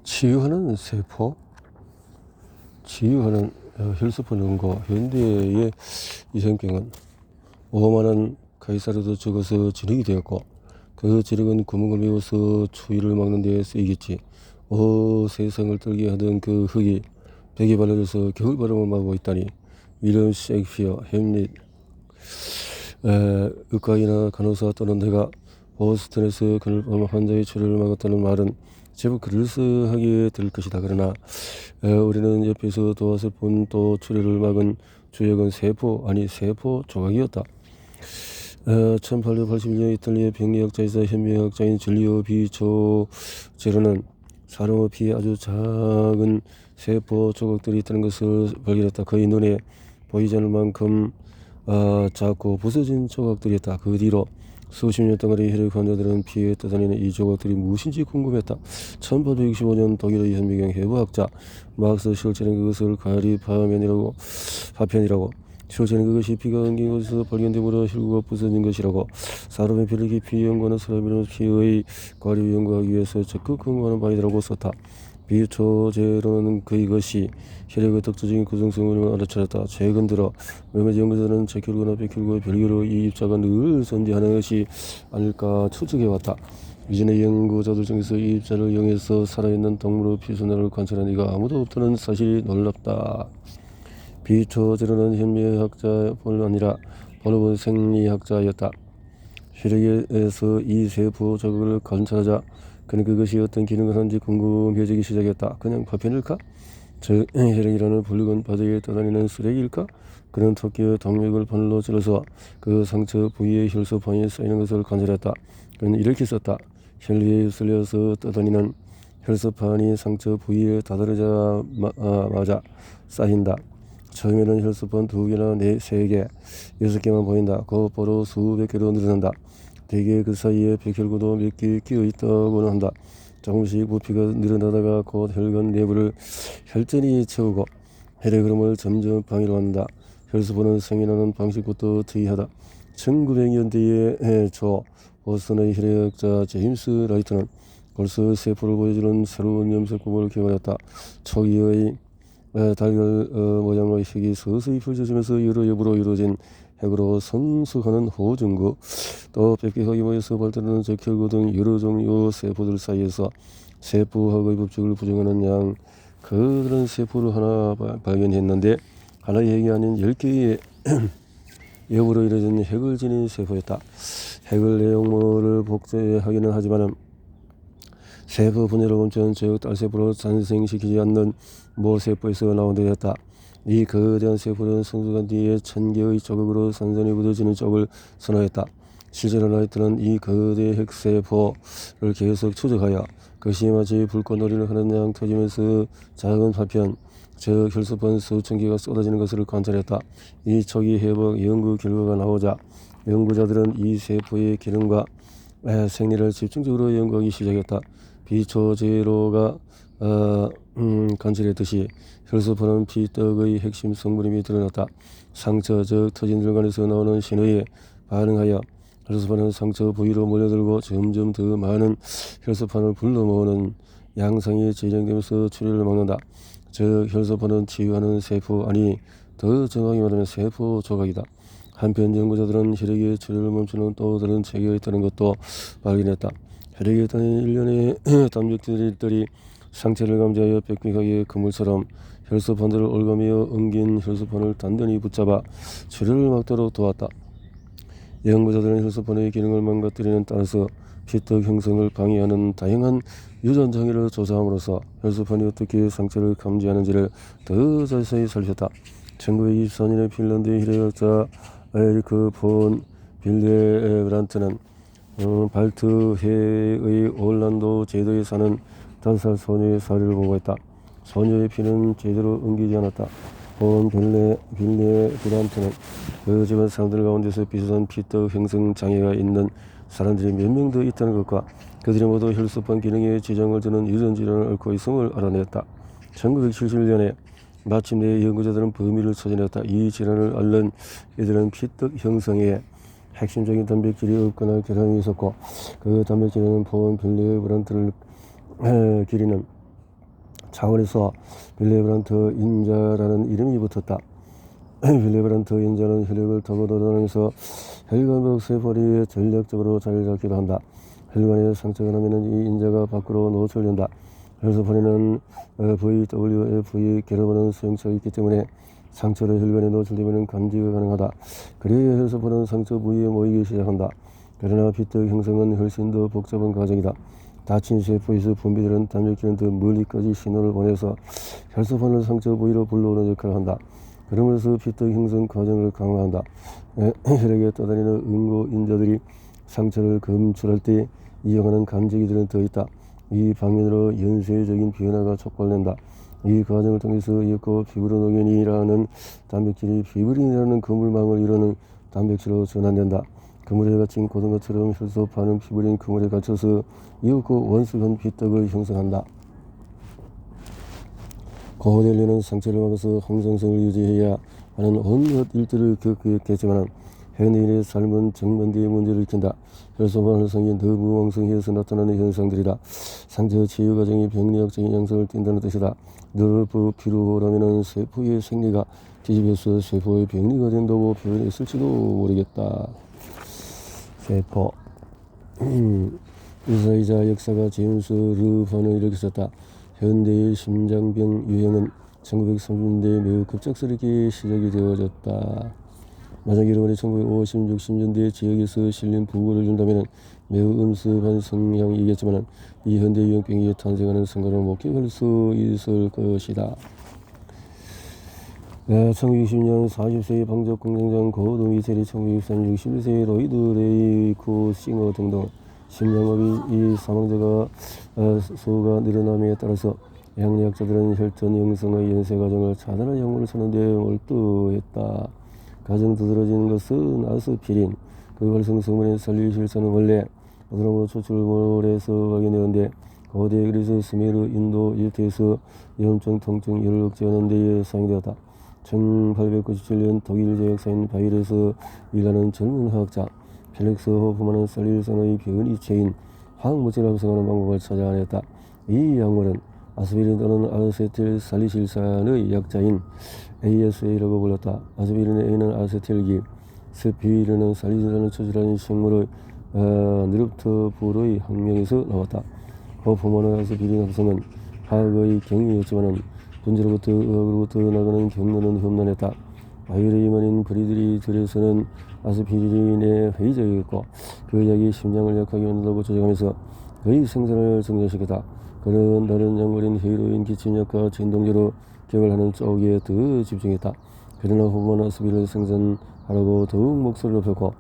치유하는 세포, 치유하는 혈소판 응고. 현대의 이생병은 오만한 가이사르도 적어서 진흙이 되었고, 그 진흙은 구멍을 메워서 추위를 막는 데 쓰이겠지. 세상을 떨게 하던 그 흙이 벽에 발라져서 겨울바람을 막고 있다니. 윌리엄 셰익스피어, 햄릿. 의과이나 간호사 또는 내가 보스턴에서 그늘 밤 환자의 치료를 막았다는 말은 제법 그럴싸하게 들을 것이다. 그러나 우리는 옆에서 도와서 본 또 치료를 막은 주역은 세포 조각이었다. 1881년 이탈리아 병리학자이자 현미학자인 줄리오 비초제로는 사람 앞이 아주 작은 세포 조각들이 있다는 것을 발견했다. 그의 눈에 보이지 않을 만큼 작고 부서진 조각들이었다. 그 뒤로 수십 년 동안의 혈액 환자들은 피에 떠다니는 이 조각들이 무엇인지 궁금했다. 1865년 독일의 현미경 해부학자 막스 실제는 그것을 가리 파편이라고 실제는 그것이 피가 엉긴 곳에서 발견되므로 혈구가 부서진 것이라고. 사람의 피를 깊이 연구하는 사람이라는 피의 과립을 연구하기 위해서 적극 근거하는 바이라고 썼다. 비초제로는 그것이 혈액의 특징적인 구성성을 알아차렸다. 최근 들어 몇몇 연구자는 적혈구나 백혈구의 별개로 이 입자가 늘 존재하는 것이 아닐까 추측해왔다. 이전의 연구자들 중에서 이 입자를 이용해서 살아있는 동물의 피순환을 관찰한 이가 아무도 없다는 사실이 놀랍다. 비초제로는 현미학자뿐 아니라 본업은 생리학자였다. 혈액에서 이 세포 조각을 관찰하자 그는 그것이 어떤 기능을 하는지 궁금해지기 시작했다. 그냥 파편일까? 즉 혈액이라는 붉은 바다에 떠다니는 쓰레기일까? 그는 토끼의 동맥을 바늘로 찔러서 그 상처 부위에 혈소판이 쌓이는 것을 관찰했다. 그는 이렇게 썼다. 혈류에 휩쓸려서 떠다니는 혈소판이 상처 부위에 다다르자마자 쌓인다. 처음에는 혈소판 2개나 3개, 6개만 보인다. 곧바로 수백 개로 늘어난다. 대개 그 사이에 백혈구도 몇 개 끼어 있다고는 한다. 조금씩 부피가 늘어나다가 곧 혈관 내부를 혈전이 채우고 혈의 흐름을 점점 방해를 한다. 혈소판은 생겨나는 방식부터 특이하다. 1900년대의 초 보스턴의 혈액학자 제임스 라이트는 벌써 세포를 보여주는 새로운 염색법을 개발했다. 초기의 달걀 모양의 흙이 서서히 펼쳐지면서 여러 엽으로 이루어진 핵으로 성숙하는 호중구, 또 빽빽하게 모여서 발달하는 적혈구 등 여러 종류 세포들 사이에서 세포학의 법칙을 부정하는 그런 세포를 하나 발견했는데 하나의 핵이 아닌 10개의 엽으로 이루어진 핵을 지닌 세포였다. 핵을 내용물을 복제하기는 하지만 세포 분열을 멈춘 즉 딸세포를 탄생시키지 않는 모세포에서 나온 데였다. 이 거대한 세포는 성숙한 뒤에 1000개의 조각으로 산산이 굳어지는 쪽을 선호했다. 실제로 라이트는 이 거대 핵세포를 계속 추적하여 그것이 마치 불꽃놀이를 하는 양 터지면서 작은 파편, 즉 혈소판 수천 개가 쏟아지는 것을 관찰했다. 이 초기 회복 연구 결과가 나오자 연구자들은 이 세포의 기능과 생리를 집중적으로 연구하기 시작했다. 비초제로가 관찰했듯이 혈소판은 피떡의 핵심 성분임이 드러났다. 상처 즉 터진 혈관에서 나오는 신호에 반응하여 혈소판은 상처 부위로 몰려들고 점점 더 많은 혈소판을 불러 모으는 양상이 진행되면서 출혈을 막는다. 즉 혈소판은 치유하는 세포 아니 더 정확히 말하면 세포 조각이다. 한편 연구자들은 혈액의 출혈을 멈추는 또 다른 체계가 있다는 것도 발견했다. 혈액에 있는 일련의 단백질들이 상처를 감지하여 빽빽하게 그물처럼 혈소판들을 올가며 엉긴 혈소판을 단단히 붙잡아 출혈을 막도록 도왔다. 연구자들은 혈소판의 기능을 망가뜨리는 따라서 피떡 형성을 방해하는 다양한 유전 장애를 조사함으로써 혈소판이 어떻게 상처를 감지하는지를 더 자세히 살폈다. 1924년에 핀란드의 혈액학자 에리크 폰 빌데브란트는 발트해의 올란도 제도에 사는 5살 소녀의 사례를 보고했다. 소녀의 피는 제대로 엉기지 않았다. 폰 빌데브란트는 그 집안 사람들 가운데서 비슷한 피떡 형성 장애가 있는 사람들이 몇 명 더 있다는 것과 그들이 모두 혈소판 기능에 지장을 주는 유전 질환을 앓고 있음을 알아냈다. 1971년에 마침내 연구자들은 범인을 찾아냈다. 이 질환을 앓는 이들은 피떡 형성에 핵심적인 단백질이 없거나 결함이 있었고 그 단백질에는 포함 빌레브란트를 기리는 차원에서 빌레브란트 인자라는 이름이 붙었다. 빌레브란트 인자는 혈액을 타고 돌아다니면서 혈관벽 세포리에 전략적으로 자리를 잡기도 한다. 혈관에 상처가 나면 이 인자가 밖으로 노출된다. 혈소포리는 VWF의 결합하는 수용체가 있기 때문에 상처를 혈관에 노출되면 감지가 가능하다. 그래야 혈소포는 상처 부위에 모이기 시작한다. 그러나 피떡 형성은 훨씬 더 복잡한 과정이다. 다친 세포에서 분비되는 단백질은 더 멀리까지 신호를 보내서 혈소포는 상처 부위로 불러오는 역할을 한다. 그러면서 피떡 형성 과정을 강화한다. 혈액에 떠다니는 응고인자들이 상처를 검출할 때 이용하는 감지기들은 더 있다. 이 방면으로 연쇄적인 변화가 촉발된다. 이 과정을 통해서 옅고 피브리노겐이라는 단백질이 피브린이라는 그물망을 이루는 단백질로 전환된다. 그물에 갇힌 고등어처럼 혈소파는 피브린 그물에 갇혀서 옅고 원숙한 피떡을 형성한다. 고델리는 상처를 막아서 항상성을 유지해야 하는 온갖 일들을 겪겠지만 현대인의 삶은 정반대의 문제를 일으킨다. 혈소파 활성이 너무 왕성해서 나타나는 현상들이다. 상처 치유 과정이 병리학적인 양상을 띈다는 뜻이다. 너프 피루라면 세포의 생리가 뒤집혀서 세포의 병리가 된다고 표현했을지도 모르겠다. 세포 의사이자 역사가 제임스 르반을 일으켰었다. 현대의 심장병 유행은 1930년대에 매우 급작스럽게 시작이 되어졌다. 만약 일본이 1950, 60년대 지역에서 실린 부고를 준다면 매우 엄습한 성향이겠지만 이 현대 유행병이 탄생하는 순간을 목격할 수 있을 것이다. 1960년 40세의 방적 공장장 고도 이세리, 1963년 61세의 로이드 레이코 싱어 등등 심장마비 이 사망자가 수가 늘어남에 따라서 양리학자들은 혈전 형성의 연쇄 과정을 차단할 약물을 찾는 데 몰두했다. 가장 두드러진 것은 아스피린. 그 활성 성분의 살리실사는 원래 부드러운 초출물에서 발견되는데 고대 그리스, 스메르, 인도, 이집트에서 염증, 통증, 열을 억제하는 데에 사용되었다. 1897년 독일 제약사인 바이에르에서 일하는 젊은 화학자 펠릭스 호프만은 살리실산의 변이체인 화학물질을 합성하는 방법을 찾아냈다. 이 약물은 아스피린 또는 아세틸 살리실산의 약자인 ASA라고 불렸다. 아스피린의 A는 아세틸기, 스피린은 살리실산을 추출하는 식물의 느릅터불의 학명에서 나왔다. 호프만의 아스피린 합성은 화학의 경이였지만 분자로부터 의학으로부터 나가는 경로는 험난했다. 바이올의 이만인 브리들이 들에서는 아스피린의 회의적이었고 그 약이 심장을 약하게 만든다고 주장하면서 그의 생산을 증가시켰다. 그는 다른 약물인 헤로인, 기침약과 진동제로 개발하는 쪽에 더 집중했다. 그러나 호프만 아스피린을 생산하라고 더욱 목소리를 높였고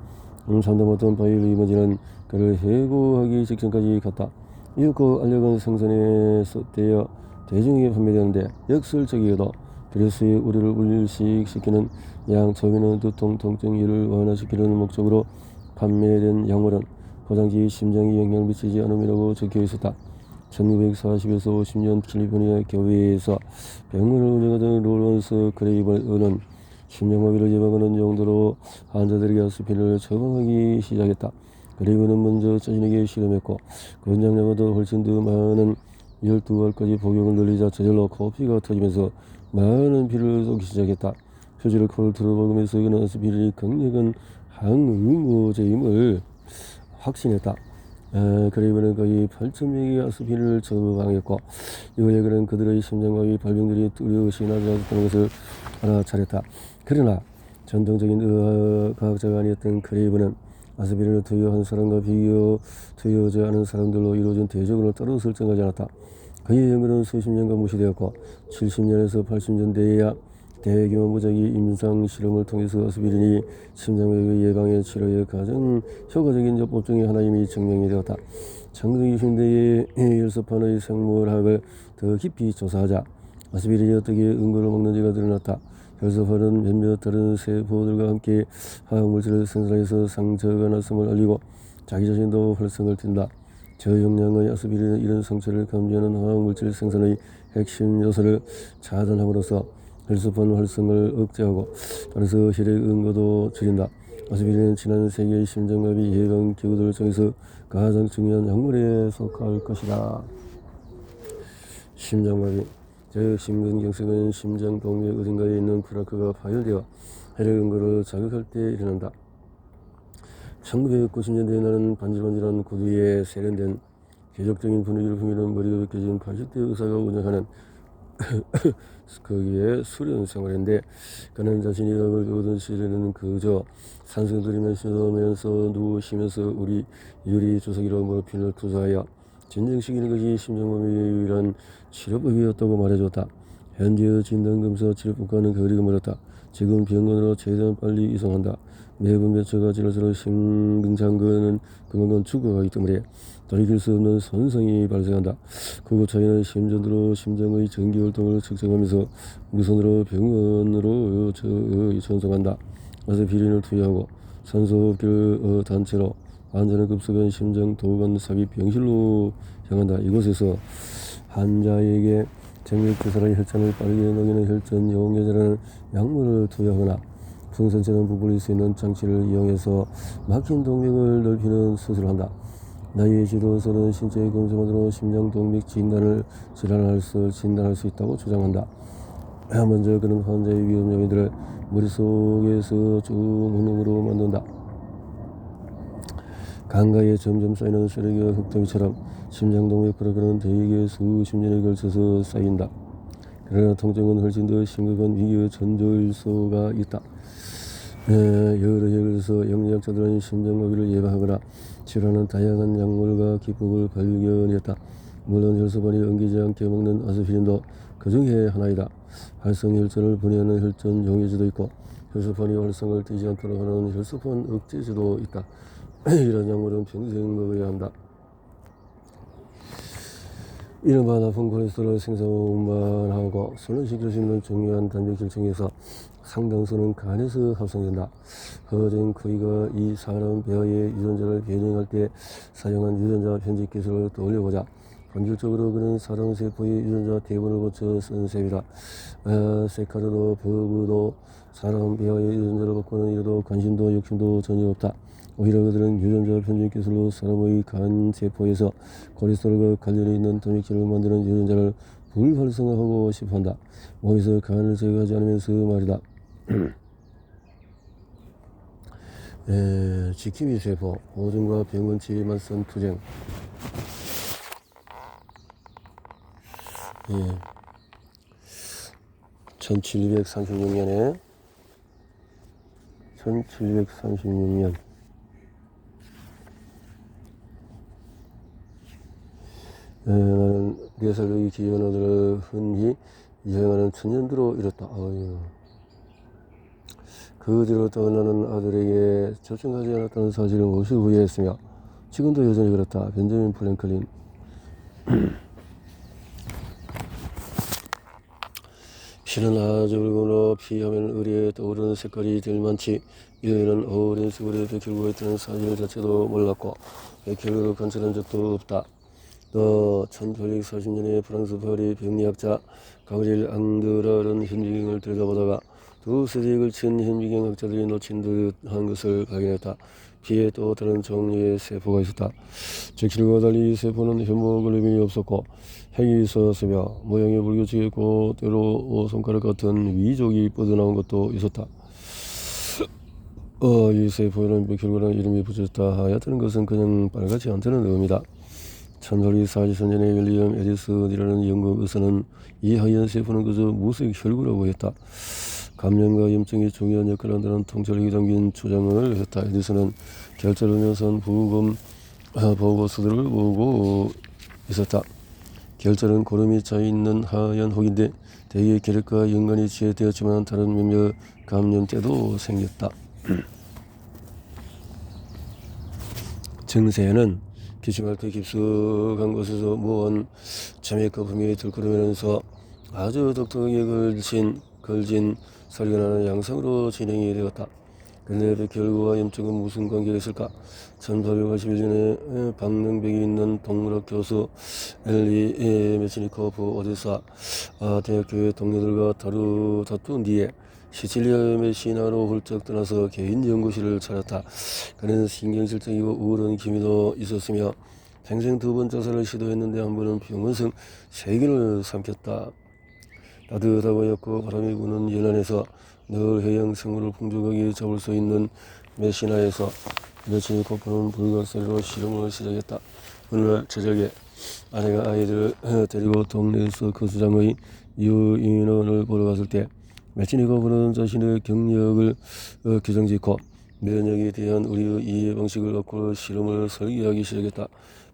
참담했던 바이올 이머지는 그를 해고하기 직전까지 갔다. 이윽고 알약은 생산에 되어 대중에게 판매되는데 역설적이어도 드레스의 우려를 불식시키는 양 처음에는 두통, 통증, 열을 완화시키려는 목적으로 판매된 약물은 포장지에 심장에 영향을 미치지 않음이라고 적혀 있었다. 1940에서 50년 캘리포니아 교회에서 병원을 운영하던 로런스 그레이벌은 심장마비를 예방하는 용도로 환자들에게 아스피린을 처방하기 시작했다. 그레이벌은 먼저 자신에게 실험했고 권장량보다 훨씬 더 많은 12알까지 복용을 늘리자 저절로 코피가 터지면서 많은 피를 쏟기 시작했다. 표지를 코를 틀어먹으면서 그는 아스피린이 강력한 항응고제임을 확신했다. 그레이버는 거의 8,000명의 아스피린을 처방했고 이후에 그는 그들의 심장마비 발병들이 뚜렷이 나지 않았다는 것을 알아차렸다. 그러나 전통적인 의학과학자가 아니었던 그레이버는 아스피린을 투여한 사람과 투여하지 않은 사람들로 이루어진 대조군을 따로 설정하지 않았다. 그의 연구는 수십 년간 무시되었고 70년에서 80년대에야 대규모 무작위 임상 실험을 통해서 아스피린이 심장마비 예방의 치료에 가장 효과적인 요법 중의 하나임이 증명이 되었다. 1920년대에 혈소판의 생물학을 더 깊이 조사하자 아스피린이 어떻게 응고를 먹는지가 드러났다. 혈소판은 몇몇 다른 세포들과 함께 화학물질을 생산해서 상처가 났음을 알리고 자기 자신도 활성을 띈다. 저용량의 아스피린은 이런 상처를 감지하는 화학물질 생산의 핵심 요소를 차단함으로써 혈소판 활성을 억제하고 따라서 혈액 응고도 줄인다. 어차피는 지난 세계의 심장마비 예방 기구들 중에서 가장 중요한 약물에 속할 것이다. 심장마비, 즉 심근경색은 심장 동맥 어딘가에 있는 플라크가 파열되어 혈액 응고를 자극할 때 일어난다. 1990년대에 나는 반질반질한 구두에 세련된 쾌적적인 분위기를 풍기는 머리가 벗겨진 80대 의사가 운영하는 거기에 수련 생활인데, 그는 자신이 약을 얻은 시절에는 그저 산소 들이면서 누워 쉬면서 우리 유리 주사기로 모르핀을 투자하여 진정시키는 것이 심장마비의 유일한 치료법이었다고 말해줬다. 현재의 진단검사 치료법과는 거리가 멀었다. 지금 병원으로 최대한 빨리 이송한다. 매분 몇 초가 지날수록 심근장근은 그만큼 죽어가기 때문에 돌이킬 수 없는 손상이 발생한다. 구급차에는 심전도로 심장의 전기활동을 측정하면서 무선으로 병원으로 전송한다. 어서 비린을 투여하고 산소호흡기를 단체로 환자는 급속한 심장 도관 삽입 병실로 향한다. 이곳에서 환자에게 정맥주사를 혈전을 빠르게 녹이는 혈전 용해제라는 약물을 투여하거나 풍선처럼 부풀릴 수 있는 장치를 이용해서 막힌 동맥을 넓히는 수술을 한다. 나이의 지도서는 신체 검사만으로 심장 동맥 질환을 진단할 수 있다고 주장한다. 먼저 그는 환자의 위험 요인들을 머릿속에서 쭉 목록으로 만든다. 강가에 점점 쌓이는 쓰레기와 흙더미처럼 심장 동맥 플라크는 대개 수십 년에 걸쳐서 쌓인다. 그러나 통증은 훨씬 더 심각한 위기의 전조일소가 있다. 여러 해에 걸쳐서 영양학자들은 심장마비를 예방하거나 치료하는 다양한 약물과 기법을 발견했다. 물론 혈소판이 엉키지 않게 먹는 아스피린도 그 중에 하나이다. 활성 혈전을 분해하는 혈전 용해제도 있고 혈소판이 활성을 되지 않도록 하는 혈소판 억제제도 있다. 이런 약물은 평생 먹어야 한다. 이른바 나쁜 콜레스테롤 생성을 운반하고 순환시킬 수 있는 중요한 단백질 중에서 상당수는 간에서 합성된다. 허전 코이가 이 사람 폐하의 유전자를 변형할 때 사용한 유전자 편집 기술을 떠올려보자. 본질적으로 그는 사람 세포의 유전자 대부분을 고쳐 쓴 셈이다. 세카르도 버브도 사람 폐하의 유전자를 바꾸는 일에도 관심도 욕심도 전혀 없다. 오히려 그들은 유전자 편집 기술로 사람의 간 세포에서 콜레스테롤과 관련이 있는 단백질을 만드는 유전자를 불활성화하고 싶어한다. 몸에서 간을 제거하지 않으면서 말이다. 지킴이 세포, 오줌과 병원치에 맞선 투쟁. 1736년에 1736년 나는 4살의 귀여운 아들을 흔히 여행하는 천년도로 이뤘다. 그 뒤로 떠나는 아들에게 접종하지 않았다는 사실을 몹시 후회했으며 지금도 여전히 그렇다. 벤저민 프랭클린. 피는 아주 붉으로 피하면 의리에 떠오르는 색깔이 될 많지. 여인은 어린 시골에 백혈구가 있다는 사실 자체도 몰랐고 백혈구를 관찰한 적도 없다. 또 1840년에 프랑스 파리 병리학자 가브리엘 앙드라는 현미경을 들여다보다가 두 세대에 걸친 현미경 학자들이 놓친 듯한 것을 발견했다. 피에 또 다른 종류의 세포가 있었다. 적혈과 달리 이 세포는 헤모글로빈이 없었고 핵이 있었으며 모양이 불규칙했고 때로 손가락 같은 위족이 뻗어나온 것도 있었다. 이 세포에는 백혈구라는 이름이 붙였다 하였다는 것은 그냥 빨갛지 않다는 의미다. 1843년에 윌리엄 에디슨이라는 영국 의사는 이 하얀 세포는 그저 무색 혈구라고 했다. 감염과 염증이 중요한 역할을 한다는 통찰력이 담긴 주장을 했다. 에디슨은 결절을 면선 보고서들을 보고 있었다. 결절은 고름이 차있는 하얀 혹인데 대개 혈액과 연관이 지어되었지만 다른 몇몇 감염 때도 생겼다. 증세에는 기침할 때 깊숙한 곳에서 무언 점액 거품이 들끓으면서 아주 독특하게 걸진 소리가 나는 양상으로 진행이 되었다. 근데 백혈구와 염증은 무슨 관계가 있을까? 1881년에 박능백이 있는 동물학 교수 엘리 메치니코프 오데사 대학교의 동료들과 다툰 뒤에 시칠리아 메시나로 훌쩍 떠나서 개인 연구실을 차렸다. 그는 신경질적이고 우울한 기미도 있었으며 평생 2번 자살을 시도했는데 한 번은 병원성 세균을 삼켰다. 따뜻하고 옅고 바람이 부는 연안에서 늘 해양 생물을 풍족하게 잡을 수 있는 메시나에서 메치니코프는 불가사리로 실험을 시작했다. 어느 날 저녁에 아내가 아이들을 데리고 동네에서 거주장의 유인원을 보러 갔을 때 메치니코프는 자신의 경력을 규정짓고 면역에 대한 우리의 이해 방식을 갖고 실험을 설계하기 시작했다.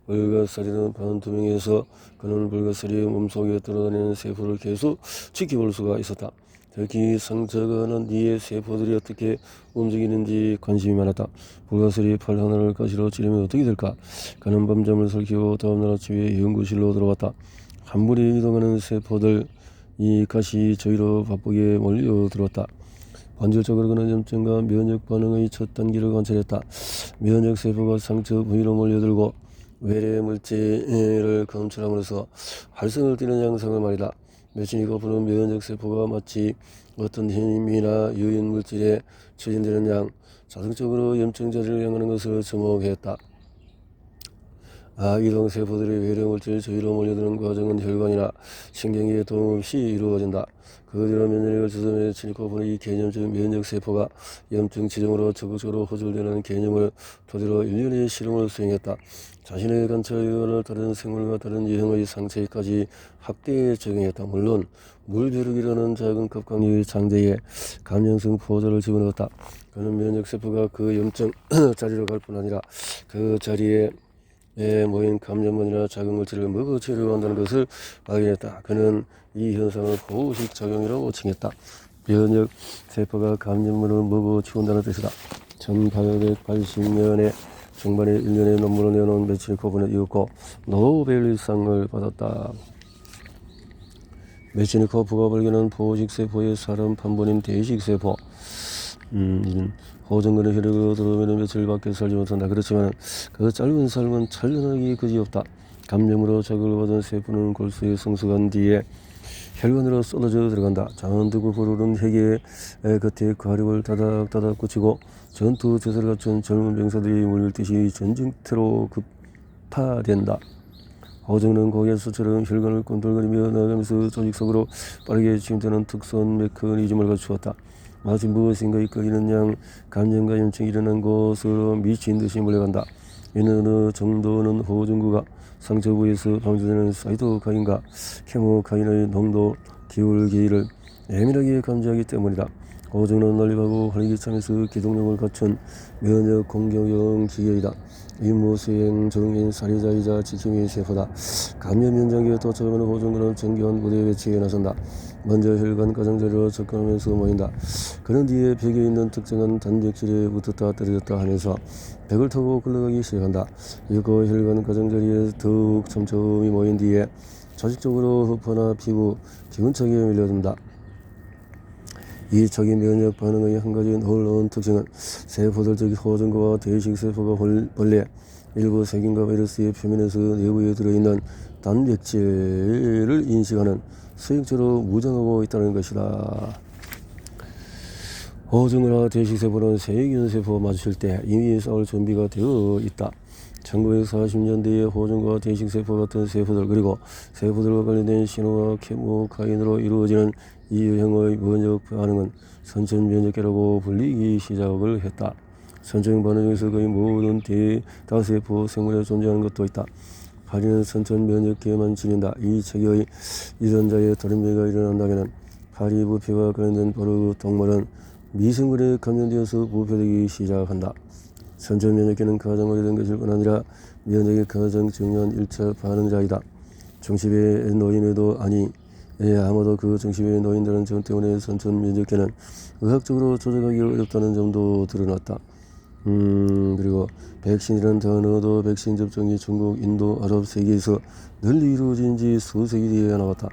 불가사리는 반투명해서 그는 불가사리의 몸속에 돌아다니는 세포를 계속 지켜볼 수가 있었다. 특히 상처가 난 뒤에 세포들이 어떻게 움직이는지 관심이 많았다. 불가사리 팔 하나를 가시로 찌르면 어떻게 될까? 그는 밤잠을 설키고 다음날 아침에 연구실로 들어왔다. 한 분이 이동하는 세포들 이 가시 저희로 바쁘게 몰려들었다. 본질적으로 그는 염증과 면역 반응의 첫 단계를 관찰했다. 면역 세포가 상처 부위로 몰려들고 외래 물질을 검출함으로써 활성을 띠는 양상을 말이다. 메치니코프는 면역 세포가 마치 어떤 힘이나 유인 물질에 추진되는 양 자동적으로 염증 자리를 향하는 것을 주목했다. 이동 세포들이 외래 물질 저위로 몰려드는 과정은 혈관이나 신경에 도움 없이 이루어진다. 그들은 면역력을 주서 메치니코프는 이 개념적 면역 세포가 염증 지정으로 적극적으로 호출되는 개념을 토대로 일련의 실험을 수행했다. 자신의 관찰 결과를 다른 생물과 다른 유형의 상체까지 확대 적용했다. 물론 물벼룩이라는 작은 갑각류의 장제에 감염성 포자를 집어넣었다. 그는 면역세포가 그 염증 자리로 갈 뿐 아니라 그 자리에 모인 감염원이나 작은 물질을 먹어 치료한다는 것을 발견했다. 그는 이 현상을 보호식 작용이라고 칭했다. 면역 세포가 감염원을 먹어 치운다는 뜻이다. 1880년에 중반에 일련의 논문을 내놓은 메치니코프는 이윽고 노벨상을 받았다. 메치니코프가 발견한 보호식 세포의 사람 판본인 대식 세포. 호정근의 혈액으로 들어오면 며칠밖에 살지 못한다. 그렇지만 그 짧은 삶은 찬란하기 그지없다. 감염으로 자극을 받은 세포는 골수에 성숙한 뒤에 혈관으로 쏟아져 들어간다. 잔뜩 부르는 핵의 겉에 가륙을 다닥다닥 꽂히고 전투 제사를 갖춘 젊은 병사들이 물밀듯이 전쟁터로 급파된다. 호정은 고개수처럼 혈관을 꿈틀거리며 나아가면서 조직 속으로 빠르게 침투하는 특수한 메커니즘을 갖추었다. 마치 무엇인가 이끌리는 양 감염과 염증이 일어난 곳으로 미친 듯이 몰려간다. 이는 어느 정도는 호정구가 상처 부위에서 방출되는 사이토카인과 케모카인의 농도, 기울기를 예민하게 감지하기 때문이다. 호정은 난립하고 활기차면서 기동력을 갖춘 면역 공격용 기계이다. 임무 수행 중인 살해자이자 지킴이 세포다. 감염 현장에 도착하면 호정군은 정교한 무대 배치에 나선다. 먼저 혈관 가장자리로 접근하면서 모인다. 그런 뒤에 벽에 있는 특정한 단백질에 붙었다 떨어졌다 하면서 벽을 타고 흘러가기 시작한다. 이윽고 혈관 가장자리에 더욱 촘촘히 모인 뒤에 조직적으로 흡파나 피부, 기운차게 밀려든다. 이 초기 면역 반응의 한 가지 놀라운 특징은 세포들 즉 호정과와 대식 세포가 본래 일부 세균과 바이러스의 표면에서 내부에 들어있는 단백질을 인식하는 수행체로 무장하고 있다는 것이다. 호정과 대식세포는 세균세포와 마주칠 때 이미 싸울 준비가 되어 있다. 1940년대에 호정과 대식세포 같은 세포들 그리고 세포들과 관련된 신호와 케모카인으로 이루어지는 이 유형의 면역 반응은 선천면역계라고 불리기 시작을 했다. 선천 반응 중에서 거의 모든 대다세포 생물에 존재하는 것도 있다. 파리는 선천면역계만 지닌다. 이 체계의 유전자의 돌연변이가 일어난다면 파리 부패와 관련된 바로 그 동물은 미생물에 감염되어서 부패되기 시작한다. 선천면역계는 가장 오래된 것일 뿐 아니라 면역의 가장 중요한 1차 반응자이다. 중심에 놓임에도 아마도 그 중심에 놓인다는 점 때문에 선천면역계는 의학적으로 조작하기 어렵다는 점도 드러났다. 그리고 백신이라는 단어도 백신 접종이 중국, 인도, 아랍 세계에서 널리 이루어진 지 수세기 뒤에 나왔다.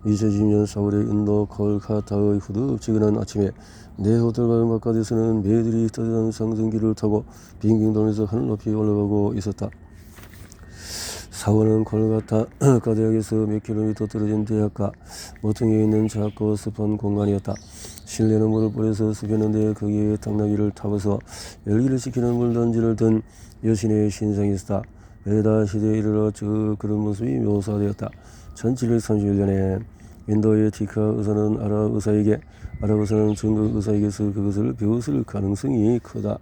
2020년 4월에 인도 콜카타의 후덥지근한 아침에 내 호텔 마을 바깥에서는 매들이 따뜻한 상승기를 타고 빙빙 돌면서 하늘 높이 올라가고 있었다. 사원은 콜카타 대학에서 몇 킬로미터 떨어진 대학가 모퉁이에 있는 작고 습한 공간이었다. 실내는 물을 뿌려서 습였는데 거기에 당나귀를 타고서 열기를 식히는 물던지를 든 여신의 신상이 있었다. 에다 시대에 이르러 그런 모습이 묘사되었다. 1731년에 인도의 티카 의사는 아랍 의사는 중국 의사에게서 그것을 배웠을 가능성이 크다.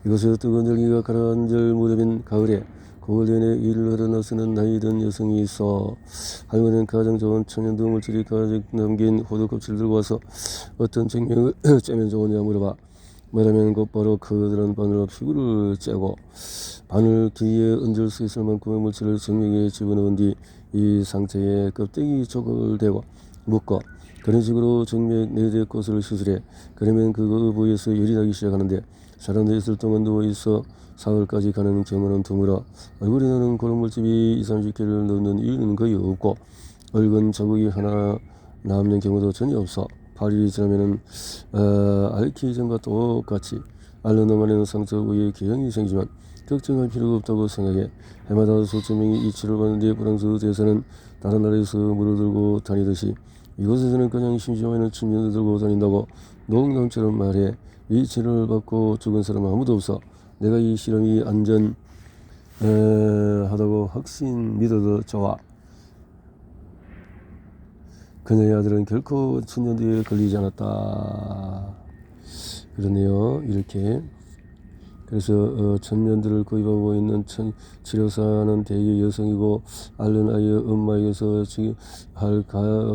이것을 뜨거운 열기가 가라앉을 무렵인 가을에 고을연에 일을 하러 나서는 나이 든 여성이 있어. 할머니는 가장 좋은 천연두 물질이 가득 남긴 호두 껍질을 들고 와서 어떤 증명을 째면 좋으냐 물어봐. 말하면 곧바로 그들은 바늘로 피구를 째고 바늘 귀에 얹을 수 있을 만큼의 물질을 정맥에 집어넣은 뒤 이 상처에 껍데기 조각을 대고 묶어 그런 식으로 정맥 4대 곳을 시술해. 그러면 그 부위에서 열이 나기 시작하는데 사람들이 있을 동안 누워있어 사흘까지 가는 경우는 드물어. 얼굴에 나는 그런 물집이 20-30개를 넘는 일은 거의 없고 붉은 자국이 하나 남는 경우도 전혀 없어. 8일이 지나면은 앓기 전과 똑같이 앓는 동안에는 상처 위에 궤양이 생기지만 걱정할 필요가 없다고 생각해. 해마다 수천 명이 이 치료를 받는데 프랑스 대사는 다른 나라에서 물을 들고 다니듯이 이곳에서는 그냥 심심하면 천년을 들고 다닌다고 농담처럼 말해. 이 치료를 받고 죽은 사람은 아무도 없어. 내가 이 실험이 안전하다고 확신 믿어도 좋아. 그녀의 아들은 결코 천년뒤에 걸리지 않았다. 그러네요. 이렇게 그래서 천년들을 구입하고 있는 치료사는 대개 여성이고 앓는 아이의 엄마에게서 할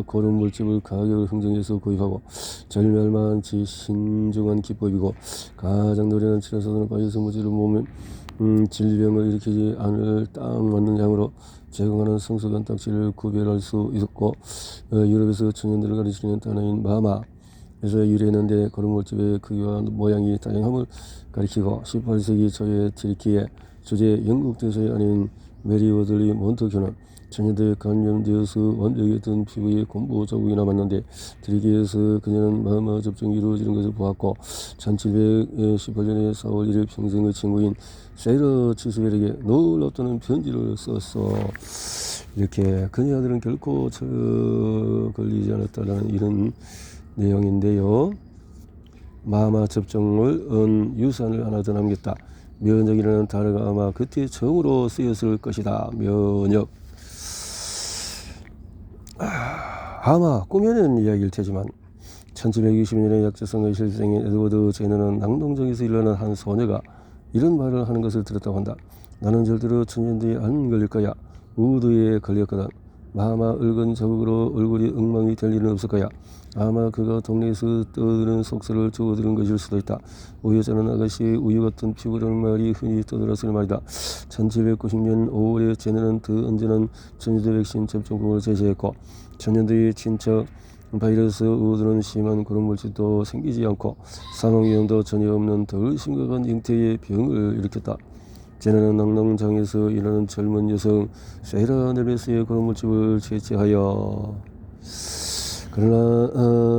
고른 물집을 가격을 흥정해서 구입하고 절멸만치 신중한 기법이고 가장 노련한 치료사들은 바이러스 물질을 몸에 질병을 일으키지 않을 딱 맞는 양으로 제공하는 성숙한 딱지를 구별할 수 있었고 유럽에서 천년들을 가르치는 단어인 마마 에서 유래했는데 고른 물집의 크기와 모양이 다양함을 가리키고 18세기 초에 튀르키예 주재 영국 대사의 아닌 메리 워들리 몬터큐는 천년대에 감염되어서 완벽했던 피부에 곰보 자국이 남았는데 튀르키예에서 그녀는 마마 접종이 이루어지는 것을 보았고 1718년에 4월 1일 평생의 친구인 세이러 치스벨에게 놀랍다는 편지를 썼어. 이렇게 그녀 아들은 결코 걸리지 않았다는 이런 내용인데요. 마마 접종을 은 유산을 하나 더 남겼다. 면역이라는 단어가 아마 그때 처음으로 쓰였을 것이다. 면역. 아마 꾸며낸 이야기일 테지만 1720년에 약자성의 실생인 에드워드 제너는 낭동정에서 일어난 한 소녀가 이런 말을 하는 것을 들었다고 한다. 나는 절대로 천년뒤에 안 걸릴 거야. 우드에 걸렸거든. 마마 붉은 자국으로 얼굴이 엉망이 될 일은 없을 거야. 아마 그가 동네에서 떠드는 속설을 주워들은 것일 수도 있다. 우유자는 아가씨의 우유 같은 피부라는 말이 흔히 떠들었을 말이다. 1790년 5월에 제네는 더 안전한 천연두 백신 접종법을 제시했고 천년두의 친척 바이러스 우드는 심한 그런 물질도 생기지 않고 사망 위험도 전혀 없는 덜 심각한 형태의 병을 일으켰다. 제네는 낭농장에서 일하는 젊은 여성 세이라 넬베스의 그런 물집을 채취하여 그러나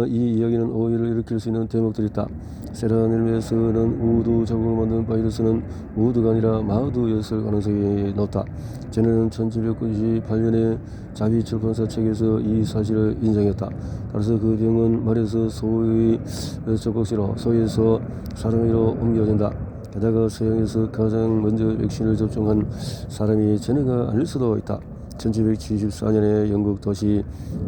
이 이야기는 오해를 일으킬 수 있는 대목들이 있다. 세이라 넬베스는 우드 자국으로 만든 바이러스는 우드가 아니라 마두였을 가능성이 높다. 제네는 1798년에 자비 출판사 책에서 이 사실을 인정했다. 따라서 그 병은 말에서 소의 젖꼭지로 소에서 사람으로 옮겨진다. 게다가 서양에서 가장 먼저 백신을 접종한 사람이 제네가 아닐 수도 있다. 1774년에 영국 도시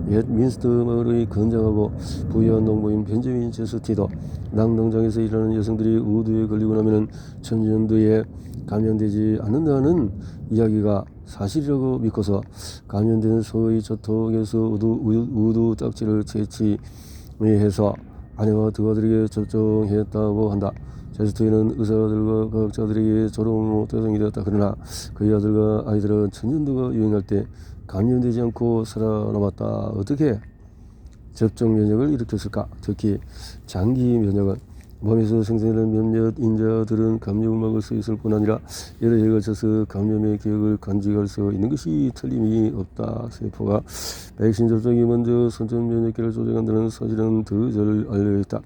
옙민스터 마을의 건장하고 부유한 농부인 벤저민 제스티도 낭농장에서 일하는 여성들이 우두에 걸리고 나면 천년두에 감염되지 않는다는 이야기가 사실이라고 믿고서 감염된 소의 저통에서 우두 딱지를 채취해서 아내와 두 아들에게 접종했다고 한다. 제스티는 의사들과 과학자들에게 조롱 대상이 되었다. 그러나 그의 아들과 아이들은 천년두가 유행할 때 감염되지 않고 살아남았다. 어떻게 접종 면역을 일으켰을까? 특히 장기 면역은 몸에서 생성되는 몇몇 인자들은 감염을 막을 수 있을 뿐 아니라 여러 해에 걸쳐서 감염의 기억을 간직할 수 있는 것이 틀림이 없다. 세포가 백신 접종이 먼저 선천 면역기를 조정한다는 사실은 더 잘 알려있다.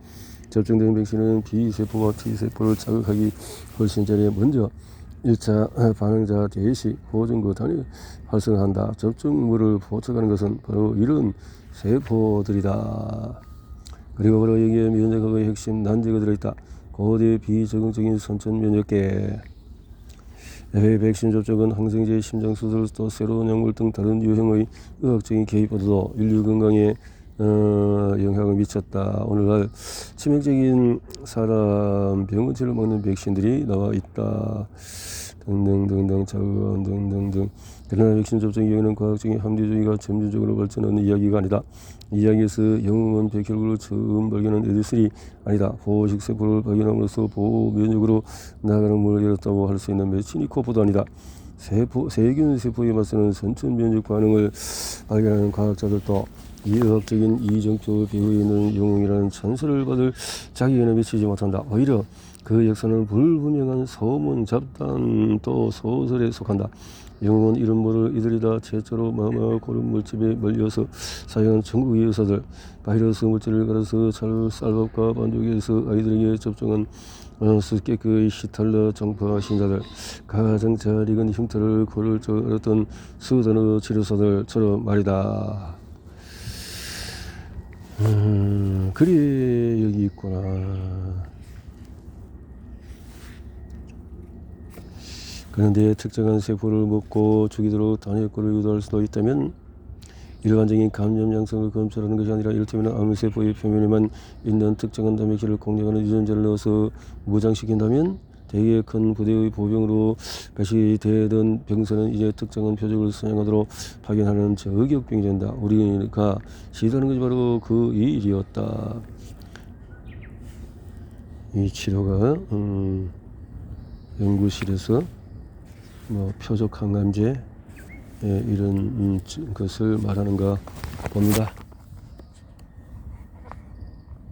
접종된 백신은 B세포와 T세포를 자극하기 훨씬 전에 먼저 1차 반응자 대시 호전구 단위 활성화한다. 접종물을 포착하는 것은 바로 이런 세포들이다. 그리고 바로 여기에 면역학의 핵심 난제가 들어있다. 고대 비적응적인 선천 면역계. 백신 접종은 항생제, 심장수술, 또 새로운 약물 등 다른 유형의 의학적인 개입보다도 인류 건강에 영향을 미쳤다. 오늘날 치명적인 사람 병원체를 막는 백신들이 나와 있다. 등등등등 자극 등등등. 그러나 백신 접종 이후에는 과학적인 합리주의가 점진적으로 발전하는 이야기가 아니다. 이 이야기에서 영웅은 백혈구를 처음 발견한 에디슨이 아니다. 보호식세포를 발견함으로써 보호면역으로 나아가는 문을 열었다고 할 수 있는 메치니코프도 아니다. 세균 세포에 맞서는 선천 면역 반응을 발견하는 과학자들도 이 의학적인 이정표 배후에 있는 영웅이라는 찬사를 받을 자기에는 미치지 못한다. 오히려 그 역사는 불분명한 소문, 잡담, 또 소설에 속한다. 영웅은 이런 모를 이들이 다 최초로 마마 고른 물집에 멀려서 사용한 전국 의사들, 바이러스 물질을 갈아서 쌀밥과 반죽해서 아이들에게 접종한 수수께끼의 시탈러 정파 신자들, 가장 잘 익은 흉터를 고를 줄 알았던 수단어 치료사들처럼 말이다. 그래 여기 있구나. 그런데 특정한 세포를 먹고 죽이도록 단혈구를 유도할 수도 있다면 일반적인 감염 양성을 검출하는 것이 아니라 이를테면 암세포의 표면에만 있는 특정한 단백질을 공략하는 유전자를 넣어서 무장시킨다면 대개 큰 부대의 보병으로 배치되던 병사는 이제 특정한 표적을 사냥하도록 파견하는 저격병이 된다. 우리가 시도하는 것이 바로 그 일이었다. 이 치료가 연구실에서 표적 항암제 이런 것을 말하는가 봅니다.